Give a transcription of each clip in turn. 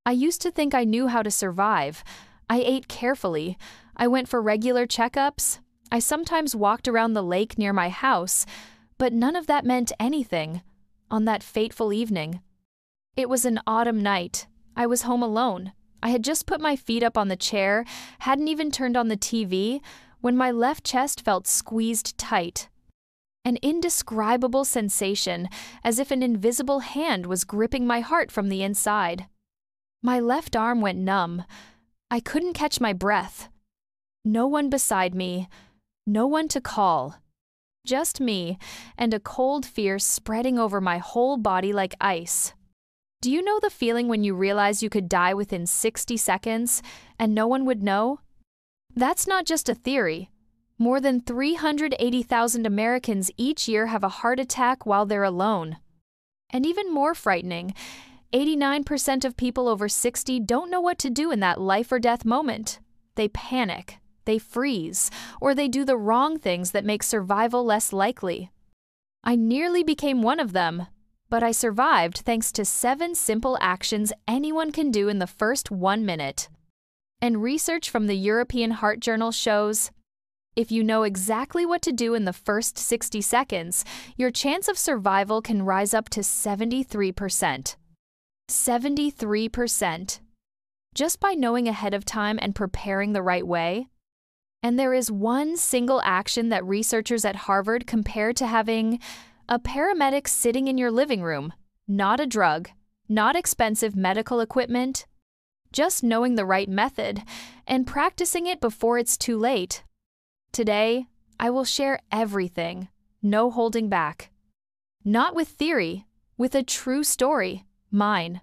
I used to think I knew how to survive. I ate carefully. I went for regular checkups. I sometimes walked around the lake near my house, but none of that meant anything on that fateful evening. It was an autumn night. I was home alone. I had just put my feet up on the chair, hadn't even turned on the TV, when my left chest felt squeezed tight. An indescribable sensation, as if an invisible hand was gripping my heart from the inside. My left arm went numb. I couldn't catch my breath. No one beside me, no one to call. Just me, and a cold fear spreading over my whole body like ice. Do you know the feeling when you realize you could die within 60 seconds, and no one would know? That's not just a theory. More than 380,000 Americans each year have a heart attack while they're alone. And even more frightening, 89% of people over 60 don't know what to do in that life or death moment. They panic, they freeze, or they do the wrong things that make survival less likely. I nearly became one of them, but I survived thanks to 7 simple actions anyone can do in the first 1 minute. And research from the European Heart Journal shows, if you know exactly what to do in the first 60 seconds, your chance of survival can rise up to 73%. 73%. Just by knowing ahead of time and preparing the right way. And there is one single action that researchers at Harvard compared to having a paramedic sitting in your living room, not a drug, not expensive medical equipment, just knowing the right method and practicing it before it's too late. Today, I will share everything, no holding back. Not with theory, with a true story, mine.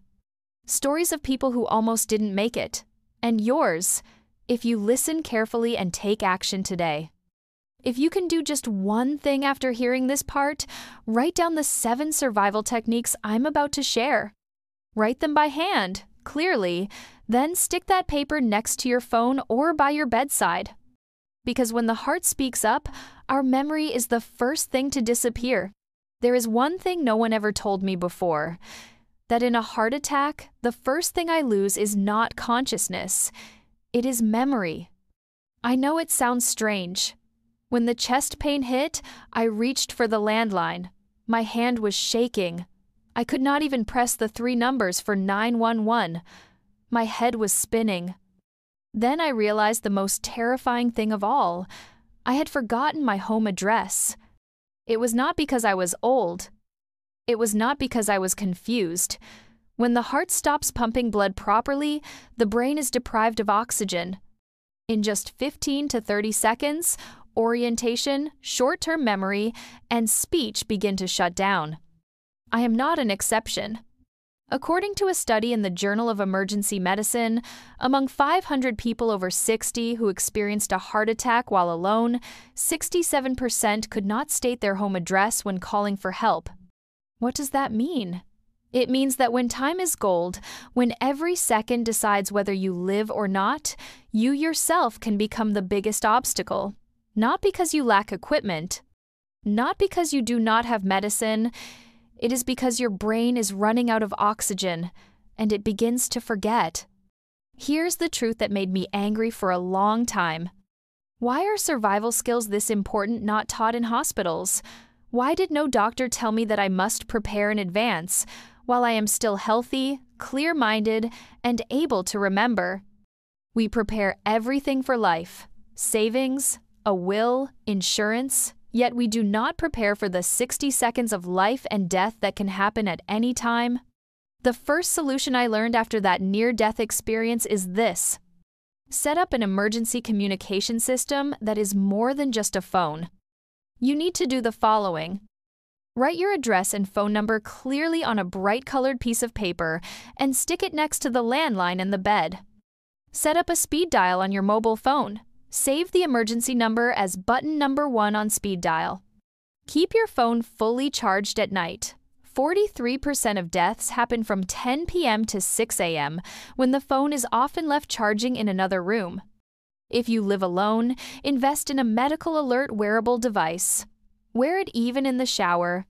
Stories of people who almost didn't make it, and yours, if you listen carefully and take action today. If you can do just one thing after hearing this part, write down the 7 survival techniques I'm about to share. Write them by hand, clearly, then stick that paper next to your phone or by your bedside. Because when the heart speaks up, our memory is the first thing to disappear. There is one thing no one ever told me before, that in a heart attack, the first thing I lose is not consciousness. It is memory. I know it sounds strange. When the chest pain hit, I reached for the landline. My hand was shaking. I could not even press the 3 numbers for 911. My head was spinning. Then I realized the most terrifying thing of all. I had forgotten my home address. It was not because I was old. It was not because I was confused. When the heart stops pumping blood properly, the brain is deprived of oxygen. In just 15 to 30 seconds, orientation, short-term memory, and speech begin to shut down. I am not an exception. According to a study in the Journal of Emergency Medicine, among 500 people over 60 who experienced a heart attack while alone, 67% could not state their home address when calling for help. What does that mean? It means that when time is gold, when every second decides whether you live or not, you yourself can become the biggest obstacle. Not because you lack equipment, not because you do not have medicine. It is because your brain is running out of oxygen, and it begins to forget. Here's the truth that made me angry for a long time. Why are survival skills this important not taught in hospitals? Why did no doctor tell me that I must prepare in advance, while I am still healthy, clear-minded, and able to remember? We prepare everything for life: savings, a will, insurance. Yet we do not prepare for the 60 seconds of life and death that can happen at any time. The first solution I learned after that near-death experience is this: set up an emergency communication system that is more than just a phone. You need to do the following. Write your address and phone number clearly on a bright-colored piece of paper and stick it next to the landline in the bed. Set up a speed dial on your mobile phone. Save the emergency number as button number 1 on speed dial. Keep your phone fully charged at night. 43% of deaths happen from 10 p.m. to 6 a.m., when the phone is often left charging in another room. If you live alone, invest in a medical alert wearable device. Wear it even in the shower.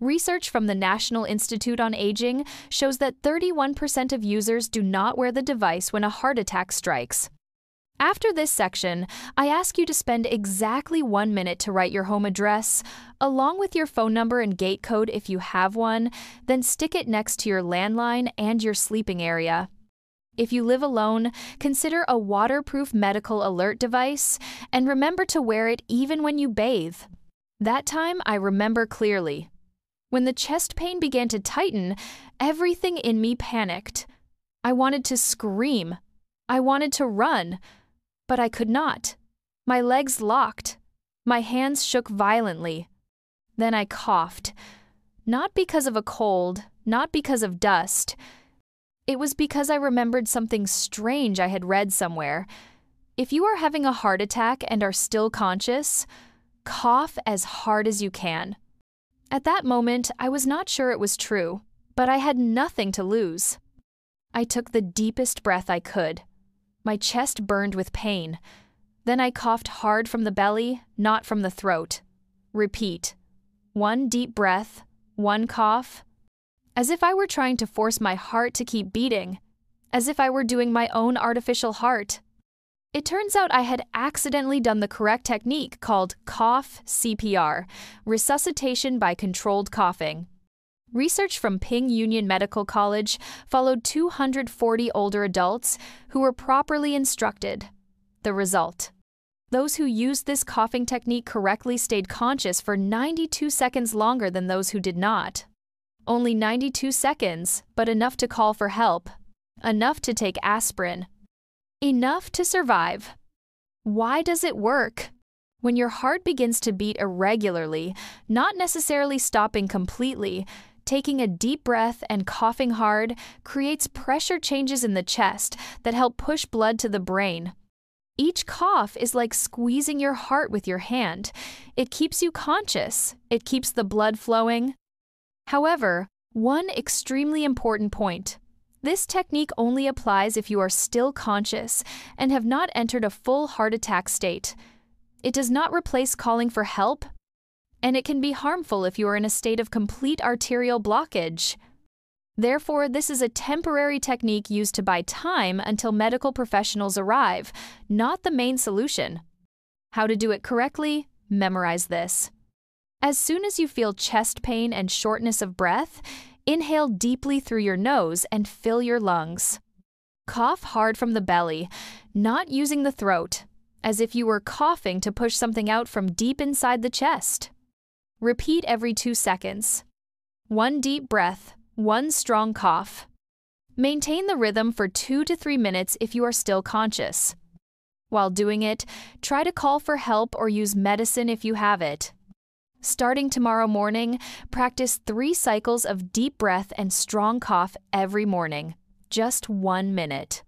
Research from the National Institute on Aging shows that 31% of users do not wear the device when a heart attack strikes. After this section, I ask you to spend exactly 1 minute to write your home address, along with your phone number and gate code if you have one, then stick it next to your landline and your sleeping area. If you live alone, consider a waterproof medical alert device, and remember to wear it even when you bathe. That time I remember clearly. When the chest pain began to tighten, everything in me panicked. I wanted to scream. I wanted to run. But I could not. My legs locked. My hands shook violently. Then I coughed. Not because of a cold, not because of dust. It was because I remembered something strange I had read somewhere. If you are having a heart attack and are still conscious, cough as hard as you can. At that moment, I was not sure it was true, but I had nothing to lose. I took the deepest breath I could. My chest burned with pain. Then I coughed hard from the belly, not from the throat. Repeat. 1 deep breath, 1 cough. As if I were trying to force my heart to keep beating. As if I were doing my own artificial heart. It turns out I had accidentally done the correct technique called cough CPR, resuscitation by controlled coughing. Research from Ping Union Medical College followed 240 older adults who were properly instructed. The result: those who used this coughing technique correctly stayed conscious for 92 seconds longer than those who did not. Only 92 seconds, but enough to call for help. Enough to take aspirin. Enough to survive. Why does it work? When your heart begins to beat irregularly, not necessarily stopping completely, taking a deep breath and coughing hard creates pressure changes in the chest that help push blood to the brain. Each cough is like squeezing your heart with your hand. It keeps you conscious. It keeps the blood flowing. However, one extremely important point. This technique only applies if you are still conscious and have not entered a full heart attack state. It does not replace calling for help, and it can be harmful if you are in a state of complete arterial blockage. Therefore, this is a temporary technique used to buy time until medical professionals arrive, not the main solution. How to do it correctly? Memorize this. As soon as you feel chest pain and shortness of breath, inhale deeply through your nose and fill your lungs. Cough hard from the belly, not using the throat, as if you were coughing to push something out from deep inside the chest. Repeat every 2 seconds. 1 deep breath, 1 strong cough. Maintain the rhythm for 2 to 3 minutes if you are still conscious. While doing it, try to call for help or use medicine if you have it. Starting tomorrow morning, practice 3 cycles of deep breath and strong cough every morning, just 1 minute.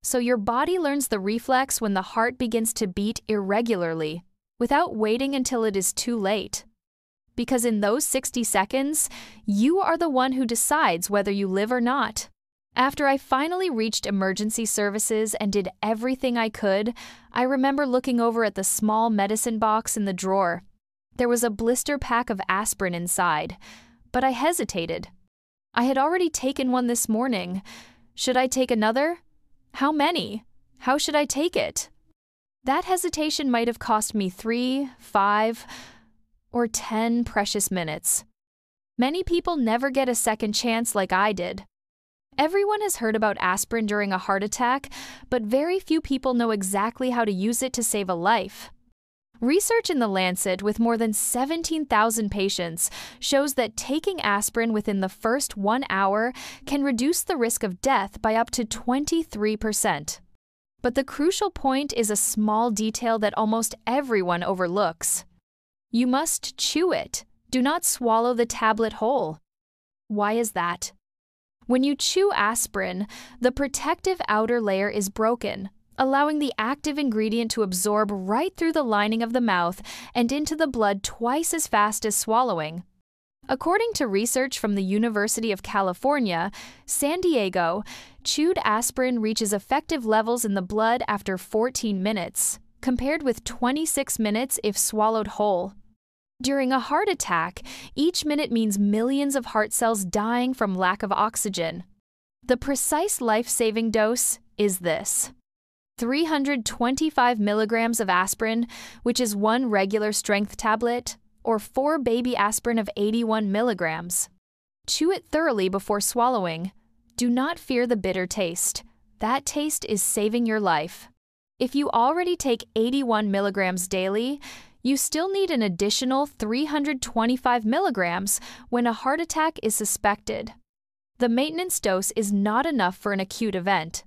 So your body learns the reflex when the heart begins to beat irregularly, without waiting until it is too late. Because in those 60 seconds, you are the one who decides whether you live or not. After I finally reached emergency services and did everything I could, I remember looking over at the small medicine box in the drawer. There was a blister pack of aspirin inside, but I hesitated. I had already taken one this morning. Should I take another? How many? How should I take it? That hesitation might have cost me 3, 5, or 10 precious minutes. Many people never get a second chance like I did. Everyone has heard about aspirin during a heart attack, but very few people know exactly how to use it to save a life. Research in The Lancet with more than 17,000 patients shows that taking aspirin within the first 1 hour can reduce the risk of death by up to 23%. But the crucial point is a small detail that almost everyone overlooks. You must chew it. Do not swallow the tablet whole. Why is that? When you chew aspirin, the protective outer layer is broken, allowing the active ingredient to absorb right through the lining of the mouth and into the blood twice as fast as swallowing. According to research from the University of California, San Diego, chewed aspirin reaches effective levels in the blood after 14 minutes, compared with 26 minutes if swallowed whole. During a heart attack, each minute means millions of heart cells dying from lack of oxygen. The precise life-saving dose is this: 325 milligrams of aspirin, which is 1 regular strength tablet, or 4 baby aspirin of 81 milligrams. Chew it thoroughly before swallowing. Do not fear the bitter taste. That taste is saving your life. If you already take 81 milligrams daily, you still need an additional 325 milligrams when a heart attack is suspected. The maintenance dose is not enough for an acute event.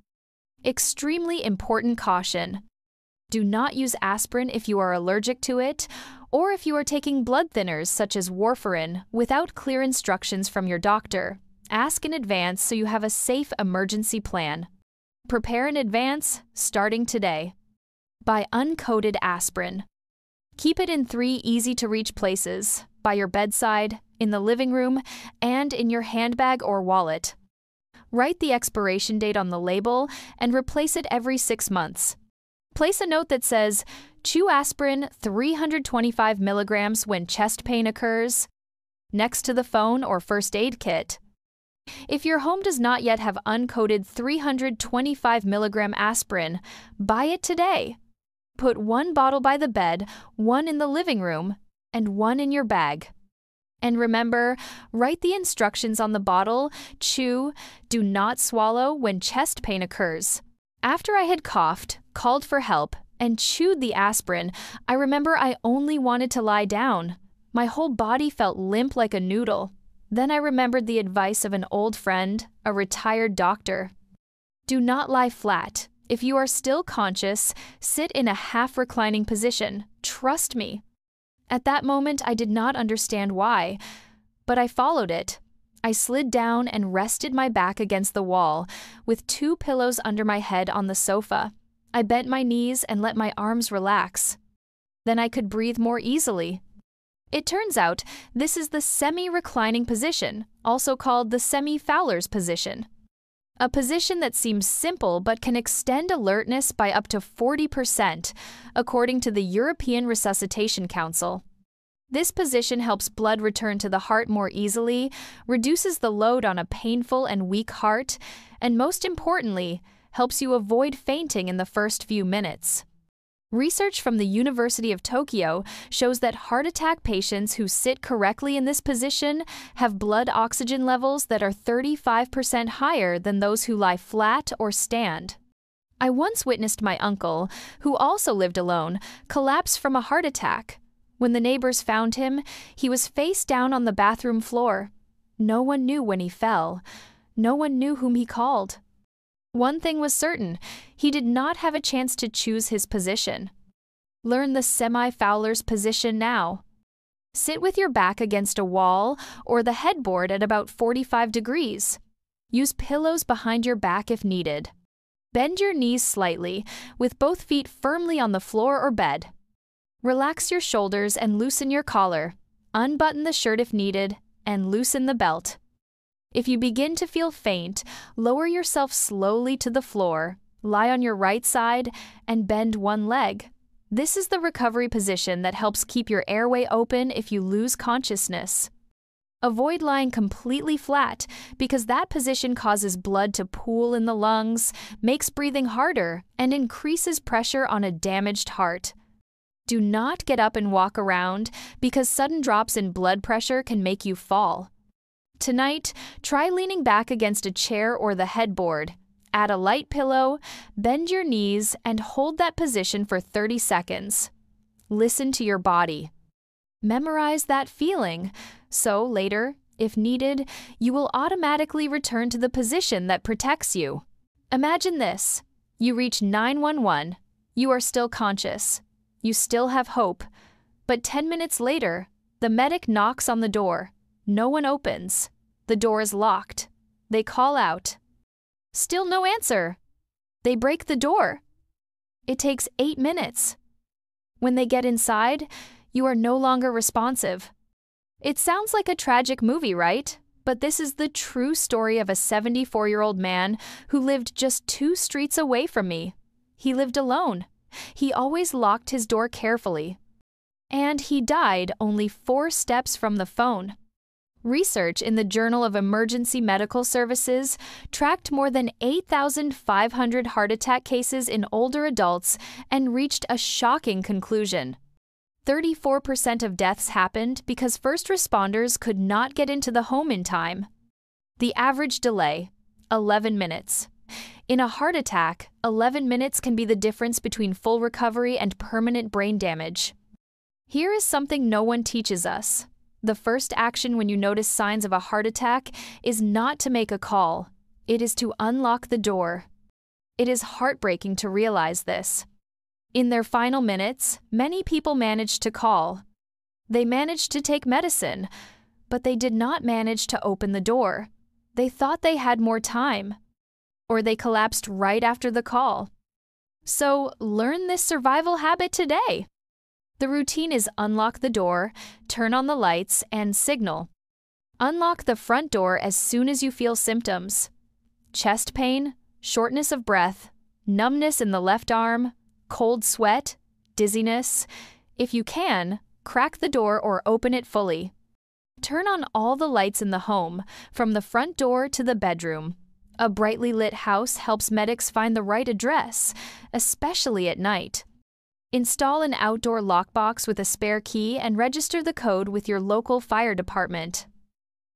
Extremely important caution: do not use aspirin if you are allergic to it, or if you are taking blood thinners such as warfarin without clear instructions from your doctor. Ask in advance so you have a safe emergency plan. Prepare in advance, starting today. Buy uncoated aspirin. Keep it in 3 easy-to-reach places: by your bedside, in the living room, and in your handbag or wallet. Write the expiration date on the label and replace it every 6 months. Place a note that says, "Chew aspirin 325 milligrams when chest pain occurs," next to the phone or first aid kit. If your home does not yet have uncoated 325 milligram aspirin, buy it today. Put 1 bottle by the bed, 1 in the living room, and 1 in your bag. And remember, write the instructions on the bottle: chew, do not swallow when chest pain occurs. After I had coughed, called for help, and chewed the aspirin, I remember I only wanted to lie down. My whole body felt limp like a noodle. Then I remembered the advice of an old friend, a retired doctor. Do not lie flat. If you are still conscious, sit in a half-reclining position. Trust me. At that moment, I did not understand why, but I followed it. I slid down and rested my back against the wall, with 2 pillows under my head on the sofa. I bent my knees and let my arms relax. Then I could breathe more easily. It turns out this is the semi-reclining position, also called the Semi-Fowler's position. A position that seems simple but can extend alertness by up to 40%, according to the European Resuscitation Council. This position helps blood return to the heart more easily, reduces the load on a painful and weak heart, and most importantly, helps you avoid fainting in the first few minutes. Research from the University of Tokyo shows that heart attack patients who sit correctly in this position have blood oxygen levels that are 35% higher than those who lie flat or stand. I once witnessed my uncle, who also lived alone, collapse from a heart attack. When the neighbors found him, he was face down on the bathroom floor. No one knew when he fell. No one knew whom he called. One thing was certain: he did not have a chance to choose his position. Learn the Semi-Fowler's position now. Sit with your back against a wall or the headboard at about 45 degrees. Use pillows behind your back if needed. Bend your knees slightly, with both feet firmly on the floor or bed. Relax your shoulders and loosen your collar. Unbutton the shirt if needed, and loosen the belt. If you begin to feel faint, lower yourself slowly to the floor, lie on your right side, and bend one leg. This is the recovery position that helps keep your airway open if you lose consciousness. Avoid lying completely flat because that position causes blood to pool in the lungs, makes breathing harder, and increases pressure on a damaged heart. Do not get up and walk around because sudden drops in blood pressure can make you fall. Tonight, try leaning back against a chair or the headboard. Add a light pillow, bend your knees, and hold that position for 30 seconds. Listen to your body. Memorize that feeling, so later, if needed, you will automatically return to the position that protects you. Imagine this: you reach 911, you are still conscious, you still have hope, but 10 minutes later, the medic knocks on the door. No one opens. The door is locked. They call out. Still no answer. They break the door. It takes 8 minutes. When they get inside, you are no longer responsive. It sounds like a tragic movie, right? But this is the true story of a 74-year-old man who lived just 2 streets away from me. He lived alone. He always locked his door carefully. And he died only 4 steps from the phone. Research in the Journal of Emergency Medical Services tracked more than 8,500 heart attack cases in older adults and reached a shocking conclusion. 34% of deaths happened because first responders could not get into the home in time. The average delay, 11 minutes. In a heart attack, 11 minutes can be the difference between full recovery and permanent brain damage. Here is something no one teaches us. The first action when you notice signs of a heart attack is not to make a call. It is to unlock the door. It is heartbreaking to realize this. In their final minutes, many people managed to call. They managed to take medicine, but they did not manage to open the door. They thought they had more time, or they collapsed right after the call. So, learn this survival habit today. The routine is unlock the door, turn on the lights, and signal. Unlock the front door as soon as you feel symptoms. Chest pain, shortness of breath, numbness in the left arm, cold sweat, dizziness. If you can, crack the door or open it fully. Turn on all the lights in the home, from the front door to the bedroom. A brightly lit house helps medics find the right address, especially at night. Install an outdoor lockbox with a spare key and register the code with your local fire department.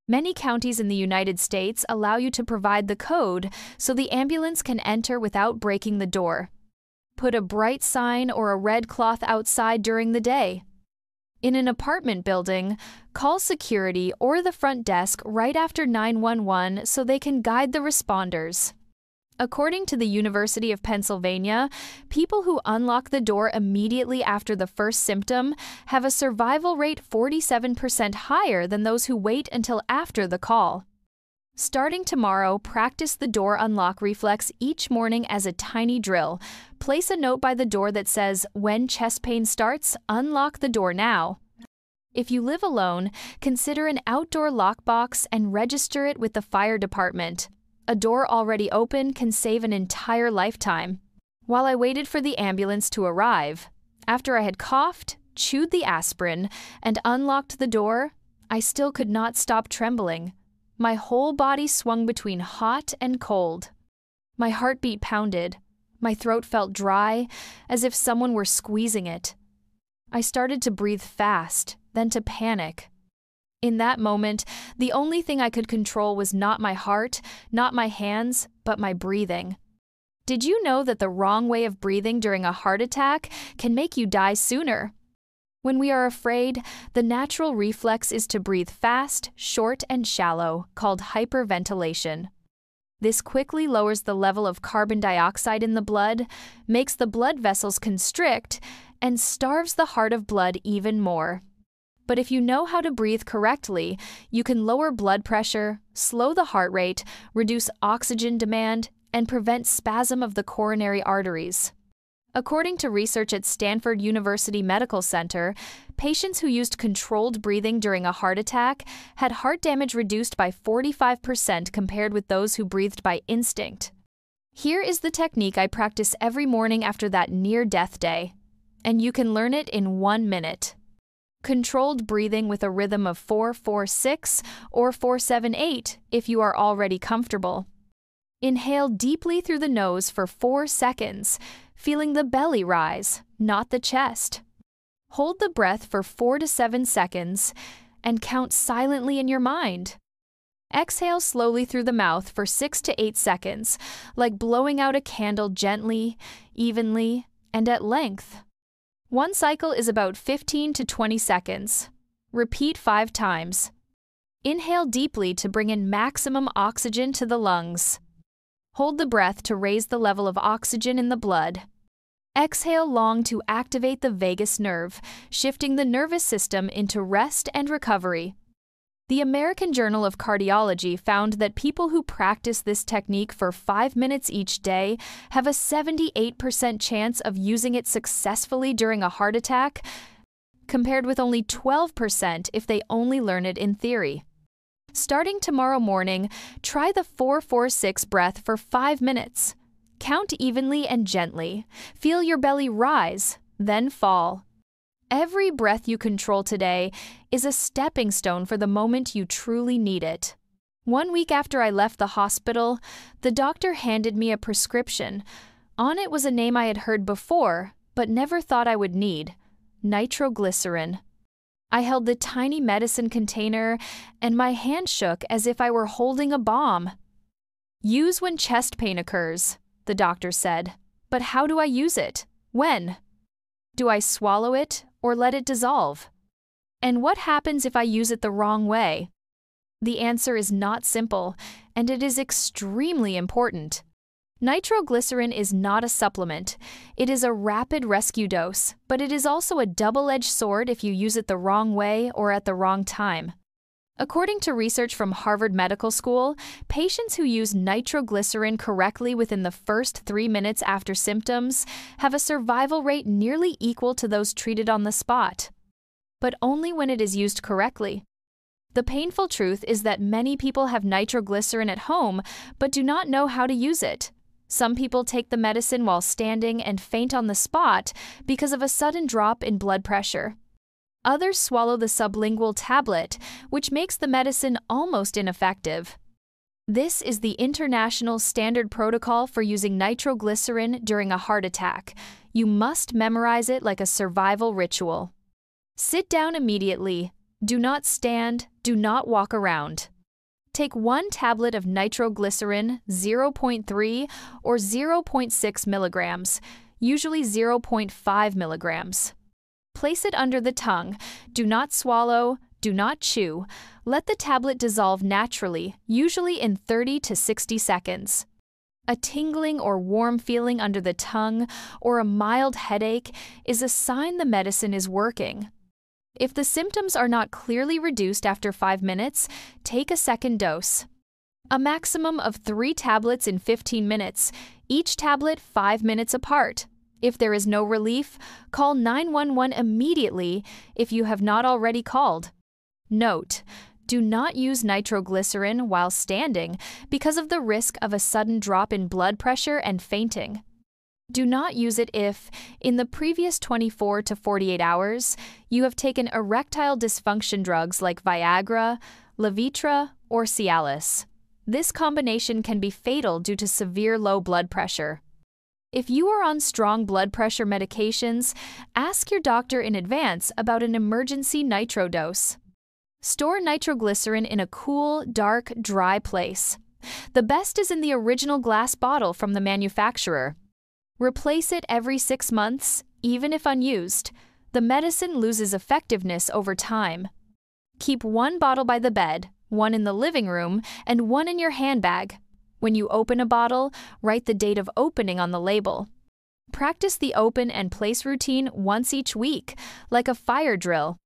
Many counties in the United States allow you to provide the code so the ambulance can enter without breaking the door. Put a bright sign or a red cloth outside during the day. In an apartment building, call security or the front desk right after 911 so they can guide the responders. According to the University of Pennsylvania, people who unlock the door immediately after the first symptom have a survival rate 47% higher than those who wait until after the call. Starting tomorrow, practice the door unlock reflex each morning as a tiny drill. Place a note by the door that says, "When chest pain starts, unlock the door now." If you live alone, consider an outdoor lockbox and register it with the fire department. A door already open can save an entire lifetime. While I waited for the ambulance to arrive, after I had coughed, chewed the aspirin, and unlocked the door, I still could not stop trembling. My whole body swung between hot and cold. My heartbeat pounded. My throat felt dry, as if someone were squeezing it. I started to breathe fast, then to panic. In that moment, the only thing I could control was not my heart, not my hands, but my breathing. Did you know that the wrong way of breathing during a heart attack can make you die sooner? When we are afraid, the natural reflex is to breathe fast, short, and shallow, called hyperventilation. This quickly lowers the level of carbon dioxide in the blood, makes the blood vessels constrict, and starves the heart of blood even more. But if you know how to breathe correctly, you can lower blood pressure, slow the heart rate, reduce oxygen demand, and prevent spasm of the coronary arteries. According to research at Stanford University Medical Center, patients who used controlled breathing during a heart attack had heart damage reduced by 45% compared with those who breathed by instinct. Here is the technique I practice every morning after that near-death day, and you can learn it in 1 minute. Controlled breathing with a rhythm of 4-4-6 or 4-7-8 if you are already comfortable. Inhale deeply through the nose for 4 seconds, feeling the belly rise, not the chest. Hold the breath for 4 to 7 seconds and count silently in your mind. Exhale slowly through the mouth for 6 to 8 seconds, like blowing out a candle gently, evenly, and at length. One cycle is about 15 to 20 seconds. Repeat 5 times. Inhale deeply to bring in maximum oxygen to the lungs. Hold the breath to raise the level of oxygen in the blood. Exhale long to activate the vagus nerve, shifting the nervous system into rest and recovery. The American Journal of Cardiology found that people who practice this technique for 5 minutes each day have a 78% chance of using it successfully during a heart attack, compared with only 12% if they only learn it in theory. Starting tomorrow morning, try the 4-4-6 breath for 5 minutes. Count evenly and gently. Feel your belly rise, then fall. Every breath you control today is a stepping stone for the moment you truly need it. 1 week after I left the hospital, the doctor handed me a prescription. On it was a name I had heard before, but never thought I would need: nitroglycerin. I held the tiny medicine container, and my hand shook as if I were holding a bomb. Use when chest pain occurs, the doctor said. But how do I use it? When? Do I swallow it or let it dissolve? And what happens if I use it the wrong way? The answer is not simple, and it is extremely important. Nitroglycerin is not a supplement. It is a rapid rescue dose, but it is also a double-edged sword if you use it the wrong way or at the wrong time. According to research from Harvard Medical School, patients who use nitroglycerin correctly within the first 3 minutes after symptoms have a survival rate nearly equal to those treated on the spot. But only when it is used correctly. The painful truth is that many people have nitroglycerin at home but do not know how to use it. Some people take the medicine while standing and faint on the spot because of a sudden drop in blood pressure. Others swallow the sublingual tablet, which makes the medicine almost ineffective. This is the international standard protocol for using nitroglycerin during a heart attack. You must memorize it like a survival ritual. Sit down immediately. Do not stand. Do not walk around. Take 1 tablet of nitroglycerin, 0.3 or 0.6 milligrams, usually 0.5 milligrams. Place it under the tongue. Do not swallow. Do not chew. Let the tablet dissolve naturally, usually in 30 to 60 seconds. A tingling or warm feeling under the tongue or a mild headache is a sign the medicine is working. If the symptoms are not clearly reduced after 5 minutes, take a second dose. A maximum of 3 tablets in 15 minutes, each tablet 5 minutes apart. If there is no relief, call 911 immediately if you have not already called. Note: do not use nitroglycerin while standing because of the risk of a sudden drop in blood pressure and fainting. Do not use it if, in the previous 24 to 48 hours, you have taken erectile dysfunction drugs like Viagra, Levitra, or Cialis. This combination can be fatal due to severe low blood pressure. If you are on strong blood pressure medications, ask your doctor in advance about an emergency nitro dose. Store nitroglycerin in a cool, dark, dry place. The best is in the original glass bottle from the manufacturer. Replace it every 6 months, even if unused. The medicine loses effectiveness over time. Keep 1 bottle by the bed, 1 in the living room, and 1 in your handbag. When you open a bottle, write the date of opening on the label. Practice the open and place routine once each week, like a fire drill.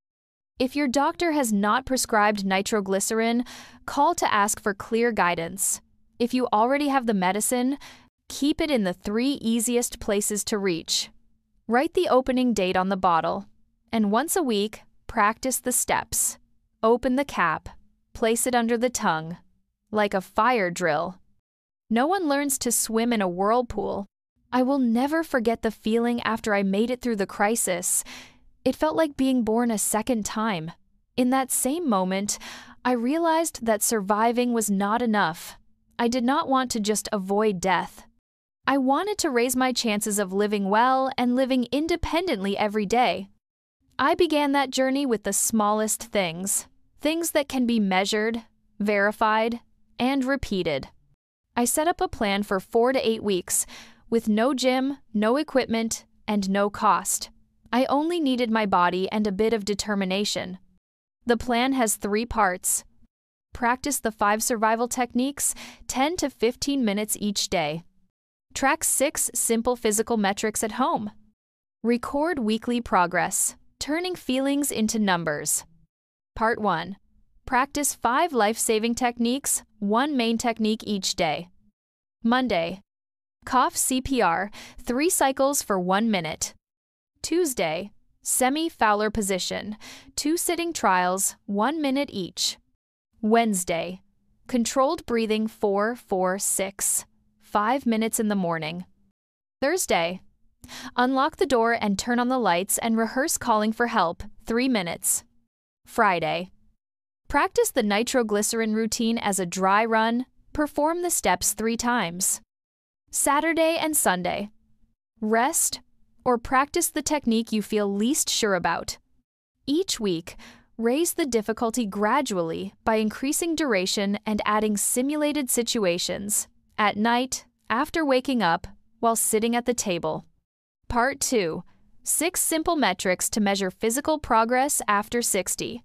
If your doctor has not prescribed nitroglycerin, call to ask for clear guidance. If you already have the medicine, keep it in the 3 easiest places to reach. Write the opening date on the bottle, and once a week, practice the steps. Open the cap, place it under the tongue, like a fire drill. No one learns to swim in a whirlpool. I will never forget the feeling after I made it through the crisis. It felt like being born a second time. In that same moment, I realized that surviving was not enough. I did not want to just avoid death. I wanted to raise my chances of living well and living independently every day. I began that journey with the smallest things that can be measured, verified, and repeated. I set up a plan for 4 to 8 weeks, with no gym, no equipment, and no cost. I only needed my body and a bit of determination. The plan has 3 parts. Practice the 5 survival techniques, 10 to 15 minutes each day. Track 6 simple physical metrics at home. Record weekly progress, turning feelings into numbers. Part 1. Practice 5 life-saving techniques, 1 main technique each day. Monday. Cough CPR, 3 cycles for 1 minute. Tuesday. Semi-Fowler position, 2 sitting trials, 1 minute each. Wednesday. Controlled breathing 4-4-6, 5 minutes in the morning. Thursday. Unlock the door and turn on the lights and rehearse calling for help, 3 minutes. Friday. Practice the nitroglycerin routine as a dry run. Perform the steps 3 times. Saturday and Sunday. Rest or practice the technique you feel least sure about. Each week, raise the difficulty gradually by increasing duration and adding simulated situations, at night, after waking up, while sitting at the table. Part 2. 6 simple metrics to measure physical progress after 60.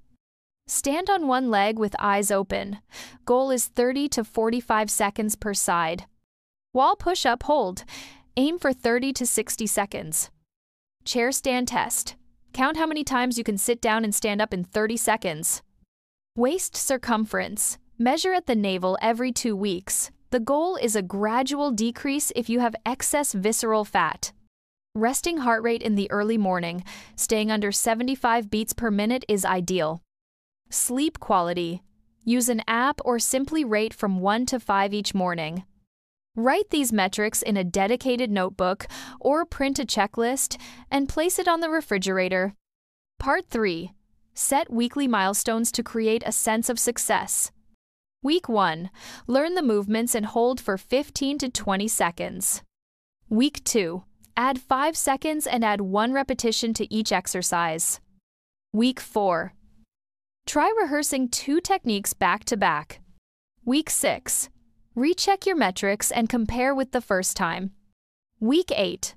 Stand on one leg with eyes open. Goal is 30 to 45 seconds per side. Wall push-up hold. Aim for 30 to 60 seconds. Chair stand test. Count how many times you can sit down and stand up in 30 seconds. Waist circumference. Measure at the navel every 2 weeks. The goal is a gradual decrease if you have excess visceral fat. Resting heart rate in the early morning, staying under 75 beats per minute is ideal. Sleep quality. Use an app or simply rate from 1 to 5 each morning. Write these metrics in a dedicated notebook or print a checklist and place it on the refrigerator. Part 3. Set weekly milestones to create a sense of success. Week 1. Learn the movements and hold for 15 to 20 seconds. Week 2. Add 5 seconds and add 1 repetition to each exercise. Week 4. Try rehearsing 2 techniques back to back. Week 6. Recheck your metrics and compare with the first time. Week 8.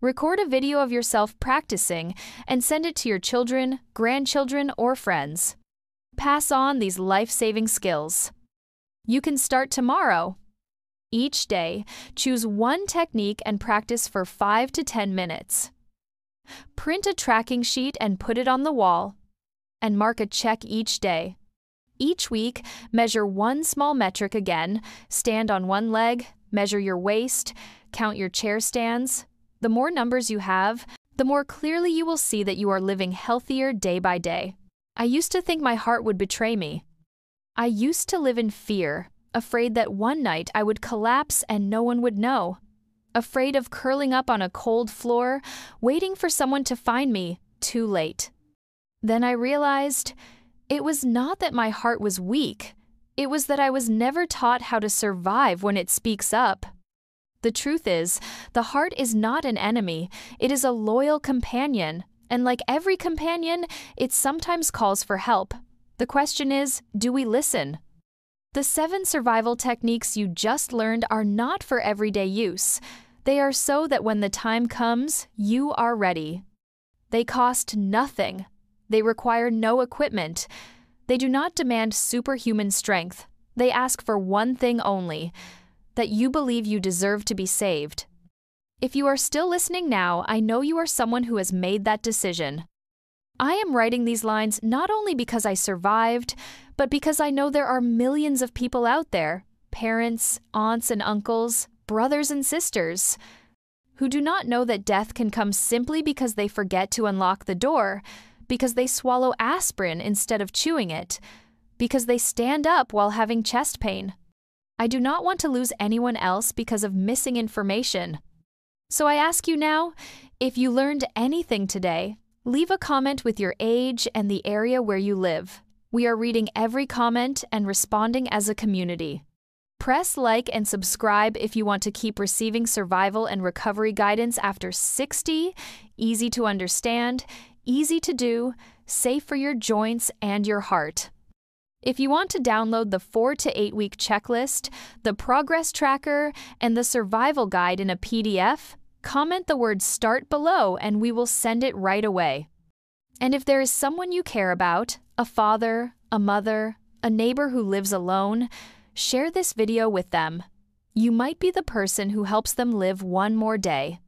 Record a video of yourself practicing and send it to your children, grandchildren, or friends. Pass on these life-saving skills. You can start tomorrow. Each day, choose 1 technique and practice for 5 to 10 minutes. Print a tracking sheet and put it on the wall, and mark a check each day. Each week, measure 1 small metric again, stand on 1 leg, measure your waist, count your chair stands. The more numbers you have, the more clearly you will see that you are living healthier day by day. I used to think my heart would betray me. I used to live in fear, afraid that one night I would collapse and no one would know. Afraid of curling up on a cold floor, waiting for someone to find me, too late. Then I realized it was not that my heart was weak. It was that I was never taught how to survive when it speaks up. The truth is, the heart is not an enemy. It is a loyal companion, and like every companion, it sometimes calls for help. The question is, do we listen? The 7 survival techniques you just learned are not for everyday use. They are so that when the time comes, you are ready. They cost nothing. They require no equipment. They do not demand superhuman strength. They ask for one thing only, that you believe you deserve to be saved. If you are still listening now, I know you are someone who has made that decision. I am writing these lines not only because I survived, but because I know there are millions of people out there, parents, aunts and uncles, brothers and sisters, who do not know that death can come simply because they forget to unlock the door, because they swallow aspirin instead of chewing it, because they stand up while having chest pain. I do not want to lose anyone else because of missing information. So I ask you now, if you learned anything today, leave a comment with your age and the area where you live. We are reading every comment and responding as a community. Press like and subscribe if you want to keep receiving survival and recovery guidance after 60, easy to understand, easy to do, safe for your joints and your heart. If you want to download the 4 to 8 week checklist, the progress tracker, and the survival guide in a PDF, comment the word START below and we will send it right away. And if there is someone you care about, a father, a mother, a neighbor who lives alone, share this video with them. You might be the person who helps them live one more day.